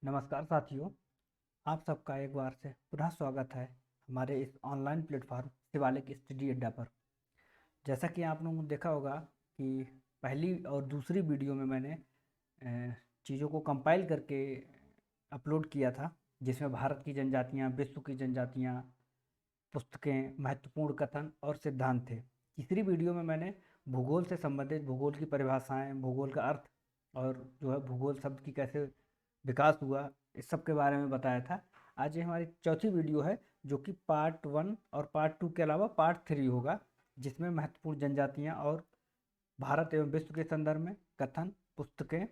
नमस्कार साथियों, आप सबका एक बार से पुनः स्वागत है हमारे इस ऑनलाइन प्लेटफॉर्म शिवालिक स्टडी अड्डा पर। जैसा कि आप लोगों ने देखा होगा कि पहली और दूसरी वीडियो में मैंने चीज़ों को कंपाइल करके अपलोड किया था, जिसमें भारत की जनजातियाँ, विश्व की जनजातियाँ, पुस्तकें, महत्वपूर्ण कथन और सिद्धांत थे। तीसरी वीडियो में मैंने भूगोल से संबंधित भूगोल की परिभाषाएं, भूगोल का अर्थ और जो है भूगोल शब्द की कैसे विकास हुआ, इस सब के बारे में बताया था। आज ये हमारी चौथी वीडियो है, जो कि पार्ट 1 और पार्ट 2 के अलावा पार्ट 3 होगा, जिसमें महत्वपूर्ण जनजातियाँ और भारत एवं विश्व के संदर्भ में कथन, पुस्तकें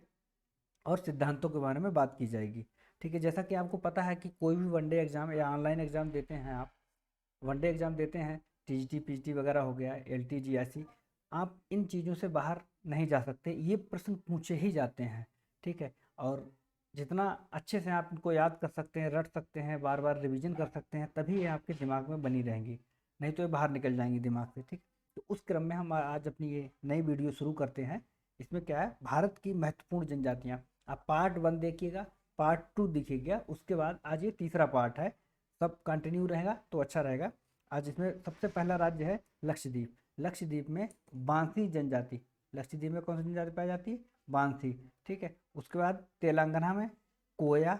और सिद्धांतों के बारे में बात की जाएगी। ठीक है, जैसा कि आपको पता है कि कोई भी वनडे एग्ज़ाम या ऑनलाइन एग्ज़ाम देते हैं, आप वनडे एग्ज़ाम देते हैं, टीजीटी पीजीटी वगैरह हो गया, एलटीजी ऐसी, आप इन चीज़ों से बाहर नहीं जा सकते, ये प्रश्न पूछे ही जाते हैं। ठीक है, और जितना अच्छे से आप इनको याद कर सकते हैं, रट सकते हैं, बार बार रिवीजन कर सकते हैं, तभी ये आपके दिमाग में बनी रहेंगी, नहीं तो ये बाहर निकल जाएंगी दिमाग से। ठीक, तो उस क्रम में हम आज अपनी ये नई वीडियो शुरू करते हैं। इसमें क्या है, भारत की महत्वपूर्ण जनजातियाँ। आप पार्ट 1 देखिएगा, पार्ट 2 देखिएगा, उसके बाद आज ये तीसरा पार्ट है। सब कंटिन्यू रहेगा तो अच्छा रहेगा। आज इसमें सबसे पहला राज्य है लक्षद्वीप। लक्षद्वीप में बांसी जनजाति, लक्षद्वीप में कौन सी जनजाति पाई जाती है? बांसी। ठीक है, उसके बाद तेलंगाना में कोया,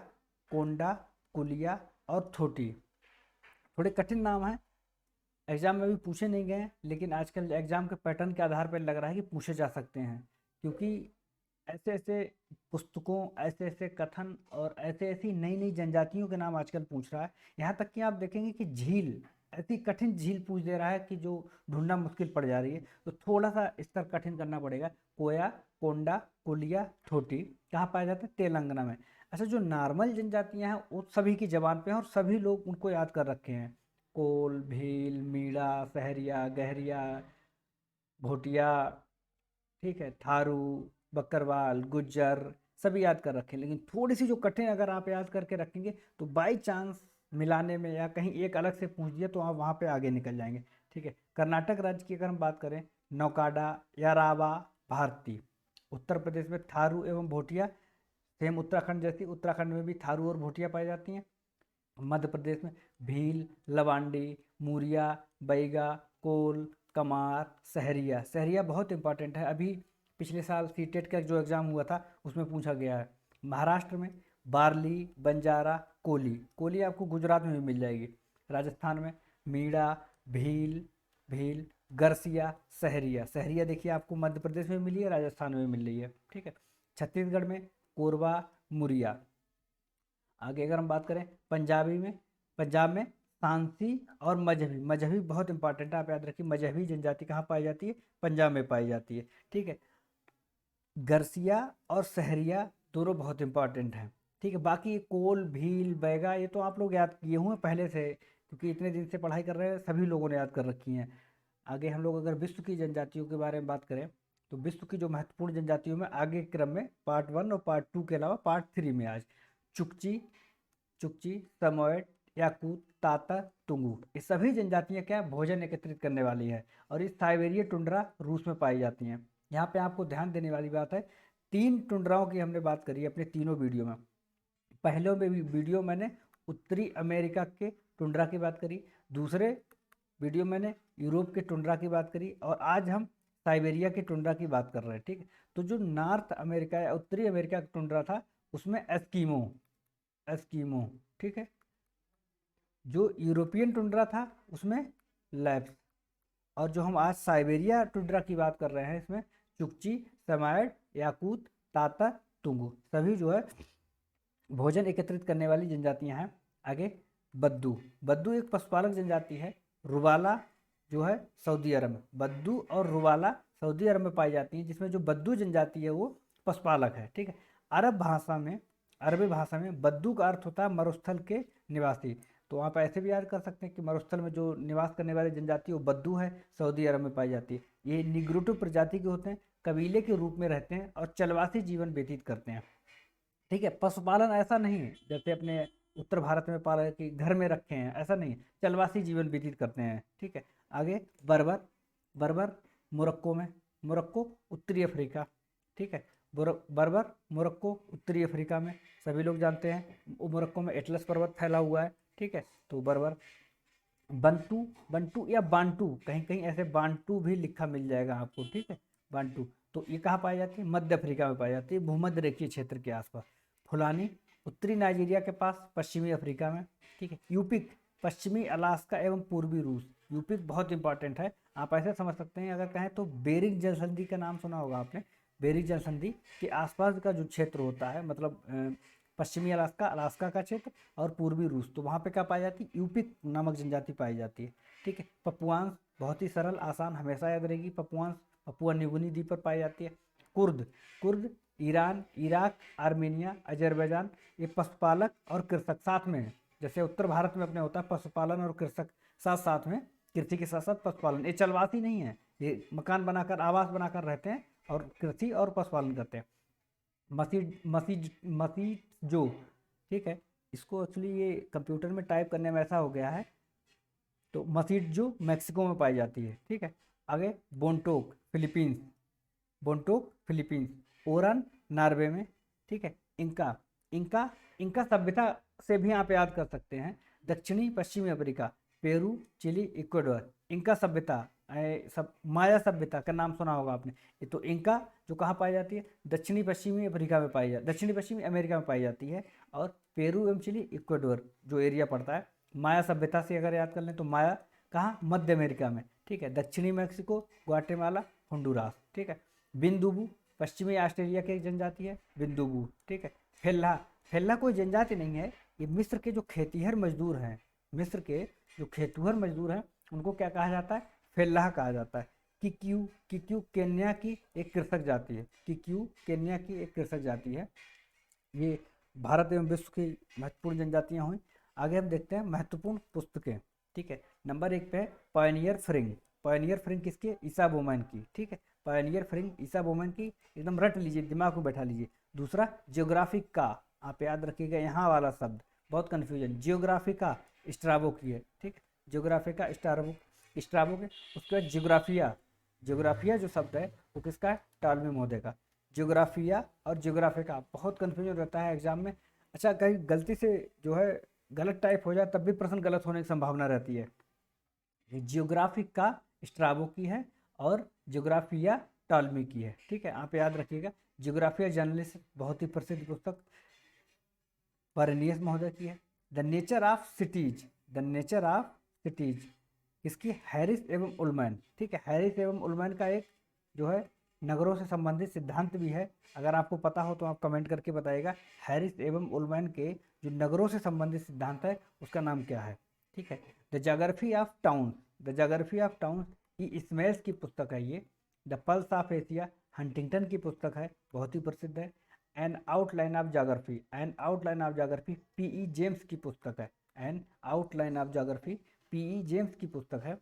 कोंडा, कुलिया और थोटी। थोड़े कठिन नाम है, एग्जाम में भी पूछे नहीं गए, लेकिन आजकल एग्जाम के पैटर्न के आधार पर लग रहा है कि पूछे जा सकते हैं, क्योंकि ऐसे ऐसे पुस्तकों, ऐसे ऐसे कथन और ऐसे ऐसी नई नई जनजातियों के नाम आजकल पूछ रहा है। यहाँ तक कि आप देखेंगे कि झील, ऐसी कठिन झील पूछ दे रहा है कि जो ढूंढना मुश्किल पड़ जा रही है। तो थोड़ा सा स्तर कठिन करना पड़ेगा। कोया, कोंडा, कुलिया, थोटी कहाँ पाए जाते हैं? तेलंगाना में। अच्छा, जो नॉर्मल जनजातियां हैं वो सभी की जबान पे हैं और सभी लोग उनको याद कर रखे हैं। कोल, भील, मीणा, सहरिया, गहरिया, भोटिया, ठीक है, थारू, बकरवाल, गुज्जर, सभी याद कर रखे हैं। लेकिन थोड़ी सी जो कठिन अगर आप याद करके रखेंगे तो बाई चांस मिलाने में या कहीं एक अलग से पूछ दिया तो आप वहाँ पे आगे निकल जाएंगे। ठीक है, कर्नाटक राज्य की अगर हम बात करें, नौकाडा, यारावा, भारती। उत्तर प्रदेश में थारू एवं भोटिया, सेम उत्तराखंड जैसी, उत्तराखंड में भी थारू और भोटिया पाई जाती हैं। मध्य प्रदेश में भील, लवांडी, मूरिया, बैगा, कोल, कमार, सहरिया। सहरिया बहुत इंपॉर्टेंट है, अभी पिछले साल सीटेट का जो एग्ज़ाम हुआ था उसमें पूछा गया है। महाराष्ट्र में बार्ली, बंजारा, कोली। कोली आपको गुजरात में भी मिल जाएगी। राजस्थान में मीणा, भील, भील, गरसिया, सहरिया। सहरिया देखिए आपको मध्य प्रदेश में मिली है, राजस्थान में मिल रही है। ठीक है, छत्तीसगढ़ में कोरबा, मुरिया। आगे अगर हम बात करें पंजाबी में, पंजाब में सांसी और मजहबी। मजहबी बहुत इंपॉर्टेंट है, आप याद रखिए, मजहबी जनजाति कहाँ पाई जाती है? पंजाब में पाई जाती है। ठीक है, गरसिया और सहरिया दोनों बहुत इंपॉर्टेंट हैं। ठीक है, बाकी कोल, भील, बैगा ये तो आप लोग याद किए हुए पहले से, क्योंकि इतने दिन से पढ़ाई कर रहे हैं, सभी लोगों ने याद कर रखी हैं। आगे हम लोग अगर विश्व की जनजातियों के बारे में बात करें, तो विश्व की जो महत्वपूर्ण जनजातियों में आगे क्रम में पार्ट 1 और पार्ट 2 के अलावा पार्ट 3 में आज चुकची, चुकची, समोएट, याकूत, ताता, तुंगू, ये सभी जनजातियां क्या है? भोजन एकत्रित करने वाली है, और इस साइबेरिया टुंड्रा रूस में पाई जाती हैं। यहाँ पे आपको ध्यान देने वाली बात है, 3 टुंड्राओं की हमने बात करी अपने तीनों वीडियो में। पहले में भी वीडियो मैंने उत्तरी अमेरिका के टुंड्रा की बात करी, दूसरे वीडियो मैंने यूरोप के टुंड्रा की बात करी, और आज हम साइबेरिया के टुंड्रा की बात कर रहे हैं। ठीक है, तो जो नॉर्थ अमेरिका या उत्तरी अमेरिका का टुंड्रा था उसमें एस्कीमो, एस्कीमो। ठीक है, जो यूरोपियन टुंड्रा था उसमें लैप्स, और जो हम आज साइबेरिया टुंड्रा की बात कर रहे हैं इसमें चुकची, समायड, याकूत, ताता, तुंगू, सभी जो है भोजन एकत्रित करने वाली जनजातियां हैं। आगे बद्दू। बद्दू एक पशुपालक जनजाति है। रुबाला जो है सऊदी अरब में, बद्दू और रुबाला सऊदी अरब में पाई जाती है, जिसमें जो बद्दू जनजाति है वो पशुपालक है। ठीक है, अरब भाषा में, अरबी भाषा में बद्दू का अर्थ होता है मरुस्थल के निवासी। तो आप ऐसे भी याद कर सकते हैं कि मरुस्थल में जो निवास करने वाली जनजाति वो बद्दू है, सऊदी अरब में पाई जाती है। ये निग्रोटो प्रजाति के होते हैं, कबीले के रूप में रहते हैं और चलवासी जीवन व्यतीत करते हैं। ठीक है, पशुपालन ऐसा नहीं है जैसे अपने उत्तर भारत में पाला कि घर में रखे हैं, ऐसा नहीं है, चलवासी जीवन व्यतीत करते हैं। ठीक है, आगे बर्बर। बर्बर मोरक्को में, मोरक्को उत्तरी अफ्रीका। ठीक है, बर्बर मोरक्को उत्तरी अफ्रीका में, सभी लोग जानते हैं मोरक्को में एटलस पर्वत फैला हुआ है, ठीक है, तो बर्बर। बंटू, बंटू या बांटू, कहीं कहीं ऐसे बांटू भी लिखा मिल जाएगा आपको, ठीक है, बांटू। तो ये कहाँ पाई जाती है? मध्य अफ्रीका में पाई जाती है, भूमध्य रेखीय क्षेत्र के आसपास। फुलानी उत्तरी नाइजीरिया के पास, पश्चिमी अफ्रीका में, ठीक है। यूपिक पश्चिमी अलास्का एवं पूर्वी रूस। यूपिक बहुत इंपॉर्टेंट है, आप ऐसे समझ सकते हैं, अगर कहें तो बेरिंग जलसंधि का नाम सुना होगा आपने। बेरिंग जलसंधि के आसपास का जो क्षेत्र होता है, मतलब पश्चिमी अलास्का, अलास्का का क्षेत्र और पूर्वी रूस, तो वहाँ पे क्या पाई जाती है? यूपिक नामक जनजाति पाई जाती है, ठीक है। पपुआंस बहुत ही सरल आसान, हमेशा याद रहेगी। पपुआंस पपुआ न्यूगिनी द्वीप पर पाई जाती है। Kurd, Kurd Iran, Iraq, Armenia, Azerbaijan, ये पशुपालक और कृषक साथ में है। जैसे उत्तर भारत में अपने होता है पशुपालन और कृषक साथ साथ में, कृषि के साथ साथ पशुपालन। ये चलवासी नहीं है, ये मकान बनाकर, आवास बनाकर रहते हैं और कृषि और पशुपालन करते हैं। मसी जो, ठीक है, इसको एक्चुअली ये कंप्यूटर में टाइप करने में ऐसा हो गया है, तो मसीड जो मैक्सिको में पाई जाती है, ठीक है। आगे बोंटोक फिलीपींस, बोंटोक फिलीपींस। ओरन नॉर्वे में, ठीक है। इंका, इंका, इंका सभ्यता से भी आप याद कर सकते हैं, दक्षिणी पश्चिमी Africa, Peru, Chile, Ecuador. Inca सभ्यता, सब माया सभ्यता का नाम सुना होगा आपने। ये तो इंका जो कहाँ पाई जाती है? दक्षिणी पश्चिमी अफ्रीका में पाई जाती, दक्षिणी पश्चिमी अमेरिका में पाई जाती है। और पेरू एवं चिली, इक्वाडोर जो एरिया पड़ता है। माया सभ्यता से अगर याद कर लें तो माया कहाँ? मध्य अमेरिका में, ठीक है, दक्षिणी मैक्सिको, ग्वाटेमाला, होंडुरास, ठीक है। बिंदुबू पश्चिमी ऑस्ट्रेलिया की जनजाति है, बिंदुबू, ठीक है। फेल्ला, फेल्ला कोई जनजाति नहीं है, ये मिस्र के जो खेतिहर मजदूर हैं, मिस्र के जो खेतिहर मजदूर हैं, उनको क्या कहा जाता है? फेल्लाह कहा जाता है। किक्यू, किक्यू केन्या की एक कृषक जाति है, किक्यू केन्या की एक कृषक जाति है। ये भारत एवं विश्व की महत्वपूर्ण जनजातियां हुई। आगे हम देखते हैं महत्वपूर्ण पुस्तकें, ठीक है। नंबर 1 पे है पायनियर फ्रिंग। पायनियर फ्रिंग किसकी? ईसा बोमैन की, ठीक है। पायनियर फ्रिंग ईसा बोमैन की, एकदम रट लीजिए, दिमाग में बैठा लीजिए। दूसरा जियोग्राफिक का, आप याद रखिएगा यहाँ वाला शब्द, बहुत कन्फ्यूजन। जियोग्राफिका स्ट्राबो की है, ठीक है, जियोग्राफिका स्ट्राबो, स्ट्राबो के। उसके बाद जियोग्राफिया, जियोग्राफिया जो शब्द है वो किसका है? टॉलमी महोदय का। जियोग्राफिया और जियोग्राफिका बहुत कन्फ्यूजन रहता है एग्जाम में। अच्छा, कहीं गलती से जो है गलत टाइप हो जाए तब भी प्रश्न गलत होने की संभावना रहती है। जियोग्राफिक का स्ट्राबो की है और जियोग्राफिया टॉलमी की है, ठीक है, आप याद रखिएगा। जियोग्राफिया जर्नलिस्ट बहुत ही प्रसिद्ध पुस्तक परनियस महोदय की है। The nature of cities, the nature of cities इसकी हैरिस एवं उलमैन, ठीक है। हैरिस एवं उलमैन का एक जो है नगरों से संबंधित सिद्धांत भी है, अगर आपको पता हो तो आप कमेंट करके बताइएगा। हैरिस एवं उलमैन के जो नगरों से संबंधित सिद्धांत है उसका नाम क्या है, ठीक है। The geography of town, the geography of town E Smailes की पुस्तक है ये। The pulse of Asia Huntington की पुस्तक है, बहुत ही प्रसिद्ध है। An outline of geography, an outline of geography P E James की पुस्तक है। An outline of geography P E James की पुस्तक है।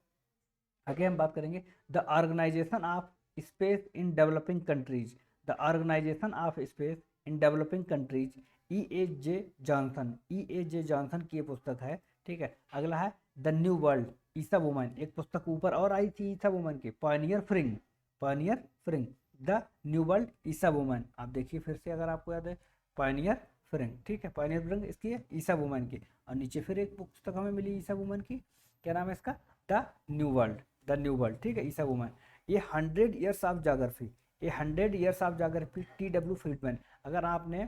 आगे हम बात करेंगे the organisation of space in developing countries, the organisation of space in developing countries E A J Johnson, E A J Johnson की ये पुस्तक है, ठीक है। अगला है the new world, Isa woman, एक पुस्तक ऊपर और आई थी ईसा वुमन की, Pioneer फ्रिंग, Pioneer फ्रिंग, the new world Isa woman. आप देखिए फिर से अगर आपको याद है, पायनियर फ्रिंग, ठीक है, पायनियर फ्रिंग इसकी है ईसा वुमन की। और नीचे फिर एक पुस्तक हमें मिली ईसा वुमन की, क्या नाम है इसका? The new world, the new world, ठीक है, ईसा वुमन। ये 100 ईयर्स ऑफ जोग्राफी, ये 100 years of geography T W. Friedman. अगर आपने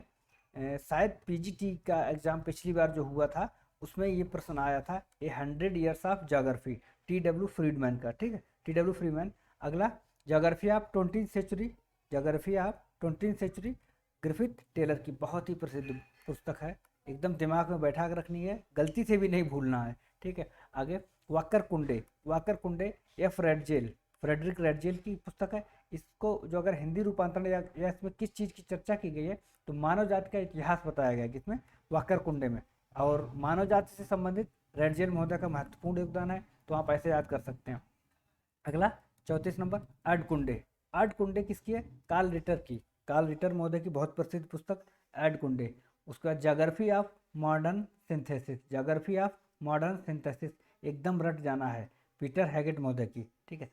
शायद पीजीटी का एग्जाम पिछली बार जो हुआ था उसमें ये प्रश्न आया था, ये 100 years of geography T W. Friedman का, ठीक है, टी.डब्ल्यू. फ्रीडमैन। अगला geography of 20th century, geography of 20th century Griffith Taylor की बहुत ही प्रसिद्ध पुस्तक है, एकदम दिमाग में बैठा कर रखनी है, गलती से भी नहीं भूलना है, ठीक है। आगे वाकर कुंडे, वाकर कुंडे एफ रेडजेल, फ्रेडरिक रेडजेल की पुस्तक है। इसको जो अगर हिंदी रूपांतरण या इसमें किस चीज़ की चर्चा की गई है तो मानव जाति का इतिहास बताया गया है किसमें? वाकर कुंडे में। और मानव जाति से संबंधित रेडजेल महोदय का महत्वपूर्ण योगदान है, तो आप ऐसे याद कर सकते हैं। अगला 34 नंबर आर्ट कुंडे, आर्ट कुंडे किसकी है? कार्ल रिटर की, कार्ल रिटर महोदय की बहुत प्रसिद्ध पुस्तक एड कुंडे। उसका geography of modern synthesis, geography of modern synthesis एकदम रट जाना है, पीटर हैगेट महोदय की, ठीक है।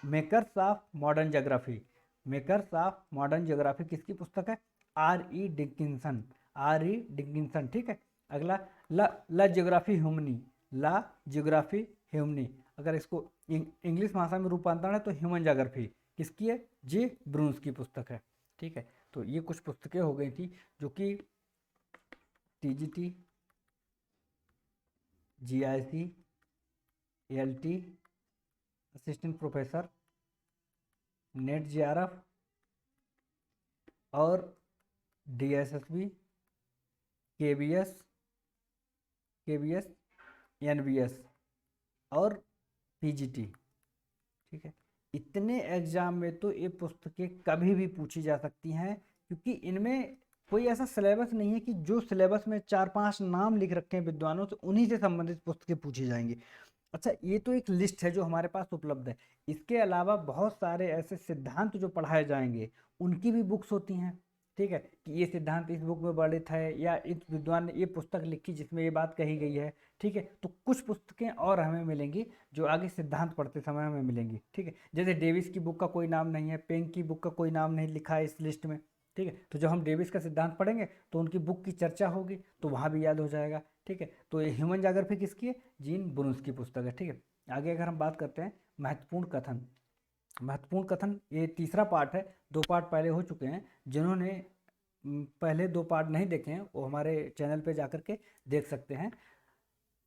Makers of modern geography, makers of modern geography किसकी पुस्तक है? R.E. Dickinson, R.E. डिकिंसन, ठीक है। अगला ला ज्योग्राफी ह्यूमनी, ला ज्योग्राफी ह्यूमनी, अगर इसको इंग्लिश भाषा में रूपांतरण है तो ह्यूमन ज्योग्राफी किसकी है? जे ब्रून्स की पुस्तक है, ठीक है। तो ये कुछ पुस्तकें हो गई थी जो कि TGT, GIC, ALT, assistant professor, net JRF और DSSB, KBS, NBS और PGT, ठीक है। इतने एग्जाम में तो ये पुस्तकें कभी भी पूछी जा सकती हैं, क्योंकि इनमें कोई ऐसा सिलेबस नहीं है कि जो सिलेबस में 4-5 नाम लिख रखे हैं विद्वानों से उन्हीं से संबंधित पुस्तकें पूछी जाएंगी। अच्छा, ये तो एक लिस्ट है जो हमारे पास उपलब्ध है। इसके अलावा बहुत सारे ऐसे सिद्धांत जो पढ़ाए जाएंगे उनकी भी बुक्स होती हैं, ठीक है, कि ये सिद्धांत इस बुक में वर्णित है या इस विद्वान ने ये पुस्तक लिखी जिसमें ये बात कही गई है, ठीक है। तो कुछ पुस्तकें और हमें मिलेंगी जो आगे सिद्धांत पढ़ते समय हमें मिलेंगी, ठीक है। जैसे डेविस की बुक का कोई नाम नहीं है, पेंग की बुक का कोई नाम नहीं लिखा है इस लिस्ट में, ठीक है। तो जब हम डेविस का सिद्धांत पढ़ेंगे तो उनकी बुक की चर्चा होगी तो वहाँ भी याद हो जाएगा, ठीक है। तो ये ह्यूमन ज्योग्राफी किसकी है? जीन ब्रून्स की पुस्तक है, ठीक है। आगे अगर हम बात करते हैं महत्वपूर्ण कथन, महत्वपूर्ण कथन ये तीसरा पार्ट है। 2 पार्ट पहले हो चुके हैं, जिन्होंने पहले 2 पार्ट नहीं देखे हैं वो हमारे चैनल पे जाकर के देख सकते हैं।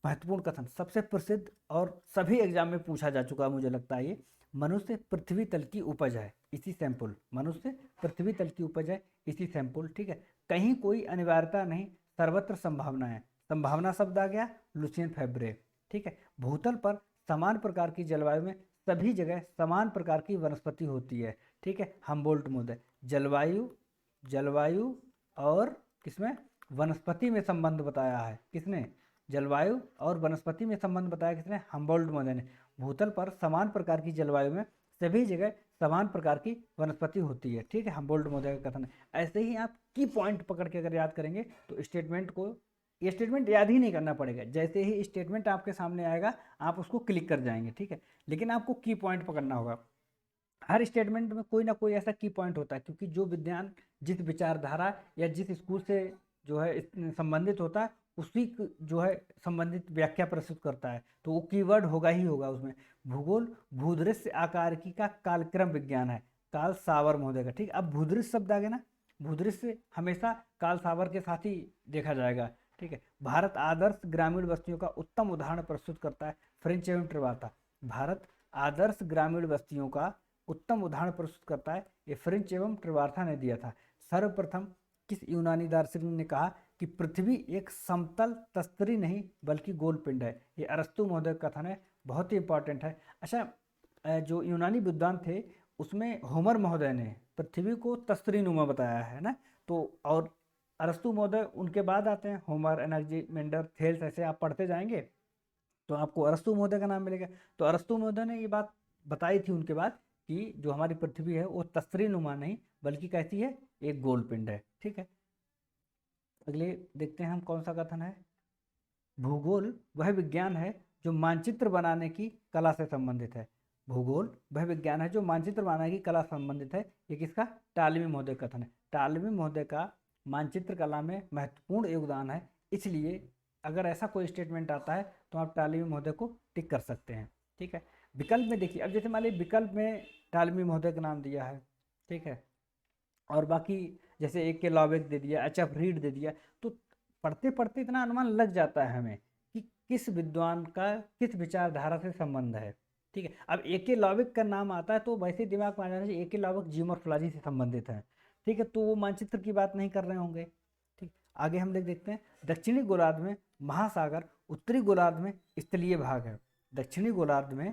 महत्वपूर्ण कथन सबसे प्रसिद्ध और सभी एग्जाम में पूछा जा चुका है मुझे लगता है ये, मनुष्य पृथ्वी तल की उपज है इसी सैंपल, मनुष्य पृथ्वी तल की उपज है इसी सैंपल, ठीक है। कहीं कोई अनिवार्यता नहीं, सर्वत्र संभावना है, संभावना शब्द आ गया लुसियन फैब्रे, ठीक है। भूतल पर समान प्रकार की जलवायु में सभी जगह समान प्रकार की वनस्पति होती है, ठीक है। हम्बोल्ट महोदय जलवायु और किसमें? वनस्पति में संबंध बताया है, किसने? जलवायु और वनस्पति में संबंध बताया किसने? हम्बोल्ट महोदय ने। भूतल पर समान प्रकार की जलवायु में सभी जगह समान प्रकार की वनस्पति होती है, ठीक है, हम्बोल्ट महोदय का कथन है। ऐसे ही आप की पॉइंट पकड़ के अगर याद करेंगे तो स्टेटमेंट को, ये स्टेटमेंट याद ही नहीं करना पड़ेगा, जैसे ही स्टेटमेंट आपके सामने आएगा आप उसको क्लिक कर जाएंगे, ठीक है। लेकिन आपको की पॉइंट पकड़ना होगा। हर स्टेटमेंट में कोई ना कोई ऐसा की पॉइंट होता है, क्योंकि जो विज्ञान जिस विचारधारा या जिस स्कूल से जो है संबंधित होता है उसी जो है संबंधित व्याख्या प्रस्तुत करता है, तो वो कीवर्ड होगा ही होगा उसमें। भूगोल भूदृश्य आकारिकी का कालक्रम विज्ञान है, कार्ल सावर महोदय का, ठीक। अब भूदृश्य शब्द आ गया ना, भूदृश्य हमेशा कार्ल सावर के साथ ही देखा जाएगा, ठीक है। भारत आदर्श ग्रामीण बस्तियों का उत्तम उदाहरण प्रस्तुत करता है, फ्रेंच एवं ट्रिवाता। भारत आदर्श ग्रामीण बस्तियों का उत्तम उदाहरण प्रस्तुत करता है, ये फ्रेंच एवं ट्रिवार्था ने दिया था। सर्वप्रथम किस यूनानी दार्शनिक ने कहा कि पृथ्वी एक समतल तस्तरी नहीं बल्कि गोल पिंड है? ये अरस्तु महोदय का कथन है, बहुत ही इंपॉर्टेंट है। अच्छा, जो यूनानी विद्वान थे उसमें होमर महोदय ने पृथ्वी को तस्तरी नुमा बताया है ना, तो और अरस्तु महोदय उनके बाद आते हैं, होमर, एनाक्सिमेंडर, थेल्स, ऐसे आप पढ़ते जाएंगे तो आपको अरस्तु महोदय का नाम मिलेगा। तो अरस्तु महोदय ने ये बात बताई थी उनके बाद कि जो हमारी पृथ्वी है वो तस्तरी नुमा नहीं बल्कि कैसी है? एक गोल पिंड है, ठीक है। अगले देखते हैं हम कौन सा कथन है। भूगोल वह विज्ञान है जो मानचित्र बनाने की कला से संबंधित है। भूगोल वह विज्ञान है जो मानचित्र बनाने की कला से संबंधित है, ये किसका? टालमी महोदय का कथन है। टालमी महोदय का मानचित्र कला में महत्वपूर्ण योगदान है, इसलिए अगर ऐसा कोई स्टेटमेंट आता है तो आप टालमी महोदय को टिक कर सकते हैं, ठीक है। विकल्प में देखिए, अब जैसे मान लीजिए विकल्प में टालमी महोदय का नाम दिया है, ठीक है, और बाकी जैसे AK लॉबेक दे दिया, HF रीड दे दिया, तो पढ़ते पढ़ते इतना अनुमान लग जाता है हमें कि किस विद्वान का किस विचारधारा से संबंध है, ठीक है। अब AK लॉबेक का नाम आता है तो वैसे दिमाग में आ जाना चाहिए AK लॉबेक जियोमॉर्फोलॉजी से संबंधित है, ठीक है, तो वो मानचित्र की बात नहीं कर रहे होंगे, ठीक। आगे हम देखते हैं, दक्षिणी गोलार्ध में महासागर, उत्तरी गोलार्ध में स्थलीय भाग है। दक्षिणी गोलार्ध में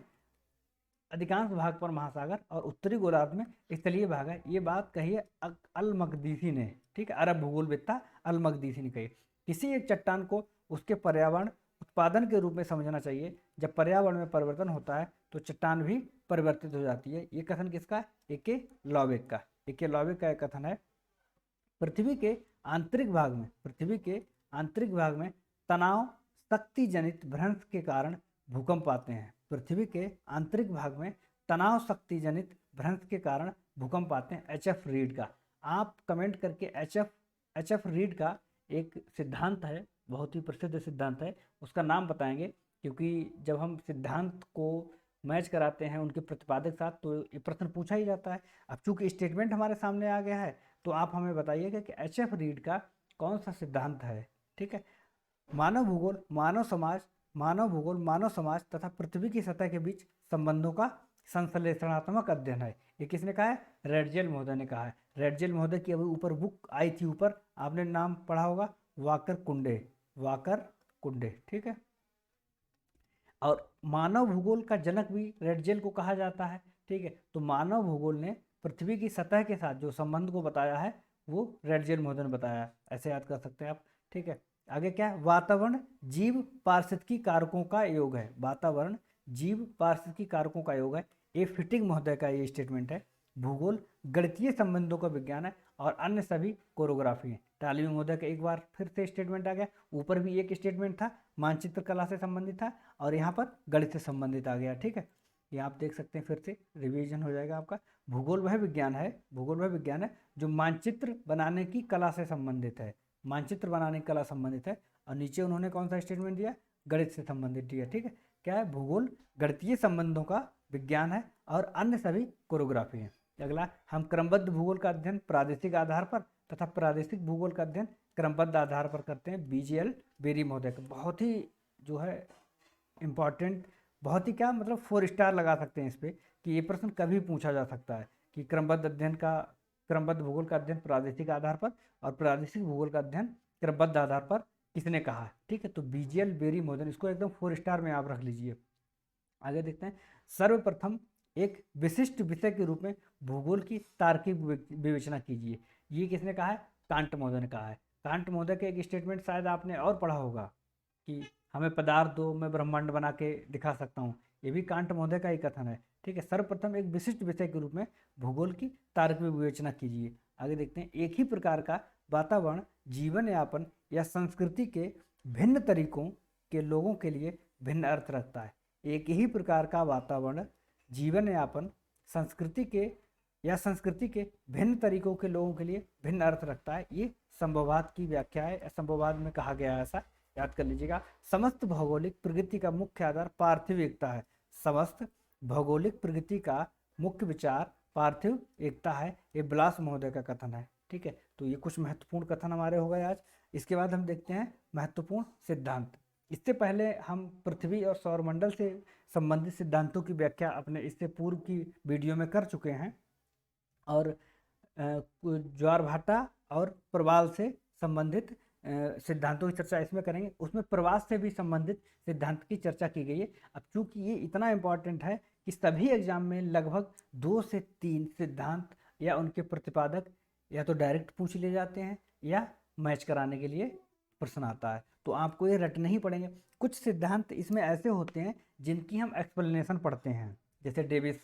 अधिकांश भाग पर महासागर और उत्तरी गोलार्ध में स्थलीय भाग है, ये बात कही है अल मकदीसी ने, ठीक है, अरब भूगोलवेत्ता अल मकदीसी ने कही। किसी एक चट्टान को उसके पर्यावरण उत्पादन के रूप में समझना चाहिए, जब पर्यावरण में परिवर्तन होता है तो चट्टान भी परिवर्तित हो जाती है। ये कथन किसका है? AK लॉबेक का। AK लॉबेक का कथन है, पृथ्वी के आंतरिक भाग में तनाव शक्ति जनित भ्रंश के कारण भूकंप आते हैं। पृथ्वी के आंतरिक भाग में तनाव शक्ति जनित भ्रंश के कारण भूकंप आते हैं HF रीड का। आप कमेंट करके HF रीड का एक सिद्धांत है, बहुत ही प्रसिद्ध सिद्धांत है, उसका नाम बताएंगे, क्योंकि जब हम सिद्धांत को मैच कराते हैं उनके प्रतिपादक साथ तो ये प्रश्न पूछा ही जाता है। अब चूंकि स्टेटमेंट हमारे सामने आ गया है तो आप हमें बताइएगा कि HF रीड का कौन सा सिद्धांत है। ठीक है, मानव भूगोल, मानव समाज तथा पृथ्वी की सतह के बीच संबंधों का संश्लेषणात्मक अध्ययन है। ये किसने कहा है? रेडजेल महोदय ने कहा है। रेडजेल महोदय की अभी ऊपर बुक आई थी, ऊपर आपने नाम पढ़ा होगा, वाकर कुंडे। ठीक है, और मानव भूगोल का जनक भी रेडजेल को कहा जाता है। ठीक है, तो मानव भूगोल ने पृथ्वी की सतह के साथ जो संबंध को बताया है वो रेडजेल महोदय ने बताया है, ऐसे याद कर सकते हैं आप। ठीक है, आगे क्या है? वातावरण जीव पारिस्थितिकी कारकों का योग है। वातावरण जीव पारिस्थितिकी कारकों का योग है, ये फिटिंग महोदय का ये स्टेटमेंट है। भूगोल गणितीय संबंधों का विज्ञान है और अन्य सभी कोरियोग्राफी है। तालिमी महोदय का एक बार फिर से स्टेटमेंट आ गया, ऊपर भी एक स्टेटमेंट था मानचित्र कला से संबंधित था और यहाँ पर गणित से संबंधित आ गया। ठीक है, ये आप देख सकते हैं, फिर से रिवीजन हो जाएगा आपका। भूगोल वह विज्ञान है जो मानचित्र बनाने की कला से संबंधित है, मानचित्र बनाने की कला संबंधित है। और नीचे उन्होंने कौन सा स्टेटमेंट दिया? गणित से संबंधित दिया। ठीक है, क्या है? भूगोल गणितीय संबंधों का विज्ञान है और अन्य सभी कोरियोग्राफी है। अगला, हम क्रमबद्ध भूगोल का अध्ययन प्रादेशिक आधार पर तथा प्रादेशिक भूगोल का अध्ययन क्रमबद्ध आधार पर करते हैं। BGL बेरी महोदय का बहुत ही जो है इम्पॉर्टेंट, बहुत ही क्या मतलब 4 स्टार लगा सकते हैं इस पर कि ये प्रश्न कभी पूछा जा सकता है कि क्रमबद्ध भूगोल का अध्ययन प्रादेशिक आधार पर और प्रादेशिक भूगोल का अध्ययन क्रमबद्ध आधार पर किसने कहा है। ठीक है, तो BGL बेरी महोदय, इसको एकदम 4 स्टार में आप रख लीजिए। आगे देखते हैं, सर्वप्रथम एक विशिष्ट विषय के रूप में भूगोल की तार्किक विवेचना कीजिए। ये किसने कहा है? कांट महोदय ने कहा है। कांट महोदय का एक स्टेटमेंट शायद आपने और पढ़ा होगा कि हमें पदार्थ दो, मैं ब्रह्मांड बना के दिखा सकता हूँ, ये भी कांट महोदय का ही कथन है। ठीक है, सर्वप्रथम एक विशिष्ट विषय के रूप में भूगोल की तार्किक विवेचना कीजिए। आगे देखते हैं, एक ही प्रकार का वातावरण जीवन यापन या संस्कृति के भिन्न तरीकों के लोगों के लिए भिन्न अर्थ रखता है। एक ही प्रकार का वातावरण जीवन यापन संस्कृति के भिन्न तरीकों के लोगों के लिए भिन्न अर्थ रखता है। ये संभववाद की व्याख्या है, संभववाद में कहा गया है, ऐसा याद कर लीजिएगा। समस्त भौगोलिक प्रगति का मुख्य आधार पार्थिव एकता है। समस्त भौगोलिक प्रगति का मुख्य विचार पार्थिव एकता है, ये ब्लास महोदय का कथन है। ठीक है, तो ये कुछ महत्वपूर्ण कथन हमारे हो गए आज। इसके बाद हम देखते हैं महत्वपूर्ण सिद्धांत। इससे पहले हम पृथ्वी और सौरमंडल से संबंधित सिद्धांतों की व्याख्या अपने इससे पूर्व की वीडियो में कर चुके हैं, और ज्वारभाटा और प्रवाल से संबंधित सिद्धांतों की चर्चा इसमें करेंगे। उसमें प्रवास से भी संबंधित सिद्धांत की चर्चा की गई है। अब चूंकि ये इतना इम्पॉर्टेंट है कि सभी एग्जाम में लगभग 2 से 3 सिद्धांत या उनके प्रतिपादक या तो डायरेक्ट पूछ लिए जाते हैं या मैच कराने के लिए प्रश्न आता है, तो आपको ये रटने ही पड़ेंगे। कुछ सिद्धांत इसमें ऐसे होते हैं जिनकी हम एक्सप्लेनेशन पढ़ते हैं, जैसे डेविस,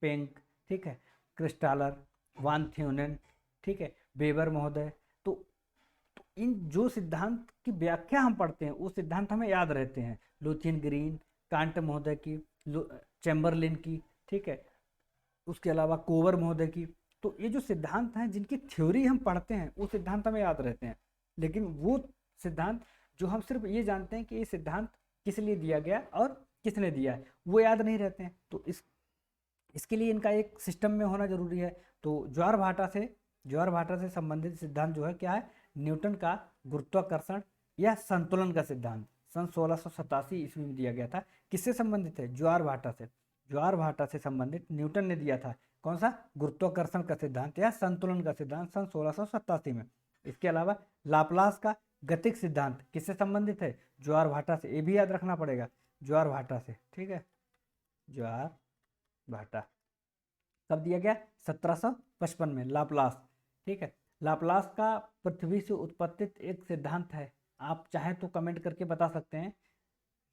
पेंक, ठीक है, क्रिस्टालर, वान थ्योनेन, ठीक है, वेबर महोदय। तो इन जो सिद्धांत की व्याख्या हम पढ़ते हैं वो सिद्धांत हमें याद रहते हैं। लुथियन ग्रीन, कांट महोदय की, चैम्बरलिन की, ठीक है, उसके अलावा कोवर महोदय की। तो ये जो सिद्धांत हैं जिनकी थ्योरी हम पढ़ते हैं वो सिद्धांत हमें याद रहते हैं, लेकिन वो सिद्धांत जो हम सिर्फ ये जानते हैं कि ये सिद्धांत किस लिए दिया गया और किसने दिया है, वो याद नहीं रहते हैं। तो इसके लिए इनका एक सिस्टम में होना जरूरी है। तो ज्वारभाटा से संबंधित सिद्धांत जो है क्या है? न्यूटन का गुरुत्वाकर्षण या संतुलन का सिद्धांत सन 1687 ईस्वी में दिया गया था। किससे संबंधित है? ज्वारभाटा से। ज्वारभाटा से संबंधित न्यूटन ने दिया था कौन सा? गुरुत्वाकर्षण का सिद्धांत या संतुलन का सिद्धांत सन 1687 में। इसके अलावा लाप्लास का गतिक सिद्धांत किससे संबंधित है? ज्वारभाटा से। ये भी याद रखना पड़ेगा, ज्वारभाटा से। ठीक है, ज्वारभाटा कब दिया गया? 1755 में, लाप्लास। ठीक है, लाप्लास का पृथ्वी से उत्पत्तित एक सिद्धांत है, आप चाहें तो कमेंट करके बता सकते हैं,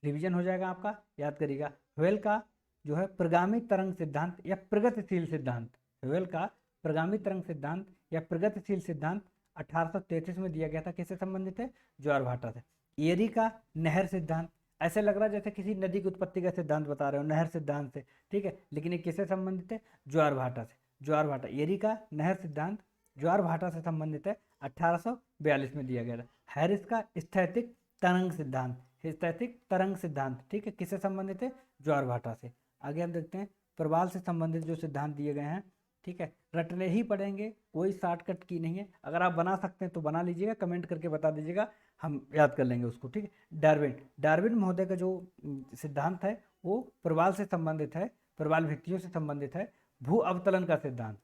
रिवीजन हो जाएगा आपका, याद करिएगा। व्हेल का जो है प्रगामी तरंग सिद्धांत या प्रगतिशील सिद्धांत, व्हेल का प्रगामी तरंग सिद्धांत या प्रगतिशील सिद्धांत 1833 में दिया गया था। किससे संबंधित है? ज्वारभाटा से। एरी का नहर सिद्धांत, ऐसे लग रहा है जैसे किसी नदी की उत्पत्ति का सिद्धांत बता रहे हो, नहर सिद्धांत से, ठीक है, लेकिन ये किससे संबंधित है? ज्वारभाटा से। ज्वार भाटा, एरी का नहर सिद्धांत ज्वार भाटा से संबंधित है, 1842 में दिया गया था। हैरिस का स्थैतिक तरंग सिद्धांत, स्थैतिक तरंग सिद्धांत, ठीक है, किससे संबंधित है? ज्वार भाटा से। आगे हम देखते हैं प्रवाल से संबंधित जो सिद्धांत दिए गए हैं, ठीक है, रटने ही पड़ेंगे, कोई शॉर्टकट की नहीं है। अगर आप बना सकते हैं तो बना लीजिएगा, कमेंट करके बता दीजिएगा, हम याद कर लेंगे उसको, ठीक है। डार्विन, डार्विन महोदय का जो सिद्धांत है वो प्रवाल से संबंधित है, प्रवाल भित्तियों से संबंधित है। भू अवतलन का सिद्धांत,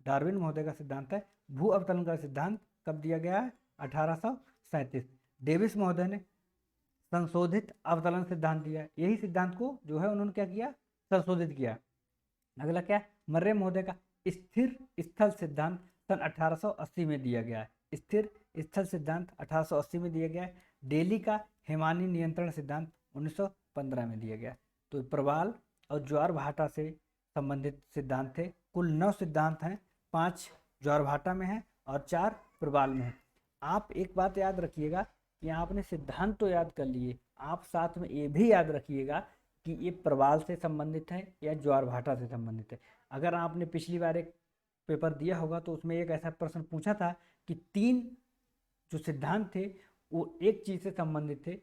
डार्विन महोदय का सिद्धांत है। भू अवतलन का सिद्धांत कब दिया गया है? 1837। डेविस महोदय ने संशोधित अवतलन सिद्धांत दिया, यही सिद्धांत को जो है उन्होंने क्या किया? संशोधित किया। अगला क्या है? मर्रे महोदय का स्थिर स्थल सिद्धांत सन 1880 में दिया गया है। स्थिर स्थल सिद्धांत 1880 में दिया गया है। दिल्ली का हिमानी नियंत्रण सिद्धांत 1915 में दिया गया। तो प्रवाल और ज्वार भाटा से संबंधित सिद्धांत थे। कुल 9 सिद्धांत हैं, 5 ज्वार भाटा में है और 4 प्रवाल में है। आप एक बात याद रखिएगा कि आपने सिद्धांत तो याद कर लिए, आप साथ में ये भी याद रखिएगा कि ये प्रवाल से संबंधित है या ज्वार भाटा से संबंधित है। अगर आपने पिछली बार एक पेपर दिया होगा तो उसमें एक ऐसा प्रश्न पूछा था कि 3 जो सिद्धांत थे वो एक चीज से संबंधित थे,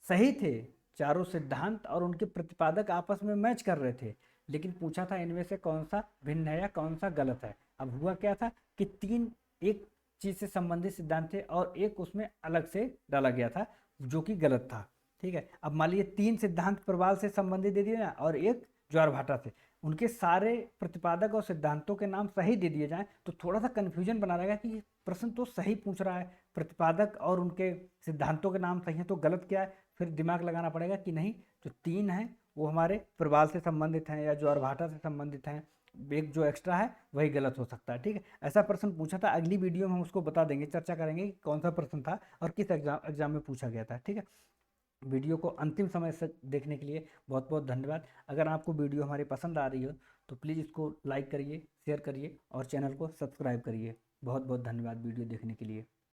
सही थे चारों सिद्धांत और उनके प्रतिपादक आपस में मैच कर रहे थे, लेकिन पूछा था इनमें से कौन सा भिन्न है या कौन सा गलत है। अब हुआ क्या था कि 3 एक चीज से संबंधित सिद्धांत थे और एक उसमें अलग से डाला गया था जो कि गलत था, ठीक है। अब मान लीजिए 3 सिद्धांत प्रवाल से संबंधित दे दिए ना और एक ज्वार भाटा से, उनके सारे प्रतिपादक और सिद्धांतों के नाम सही दे दिए जाएं तो थोड़ा सा कन्फ्यूजन बना रहेगा कि प्रश्न तो सही पूछ रहा है, प्रतिपादक और उनके सिद्धांतों के नाम सही हैं तो गलत क्या है। फिर दिमाग लगाना पड़ेगा कि नहीं, जो 3 हैं वो हमारे प्रवाल से संबंधित हैं या ज्वार भाटा से संबंधित हैं, एक जो एक्स्ट्रा है वही गलत हो सकता है, ठीक है। ऐसा प्रश्न पूछा था, अगली वीडियो में हम उसको बता देंगे, चर्चा करेंगे कि कौन सा प्रश्न था और किस एग्जाम में पूछा गया था, ठीक है। वीडियो को अंतिम समय से देखने के लिए बहुत बहुत धन्यवाद। अगर आपको वीडियो हमारी पसंद आ रही हो तो प्लीज़ इसको लाइक करिए, शेयर करिए और चैनल को सब्सक्राइब करिए। बहुत बहुत धन्यवाद वीडियो देखने के लिए।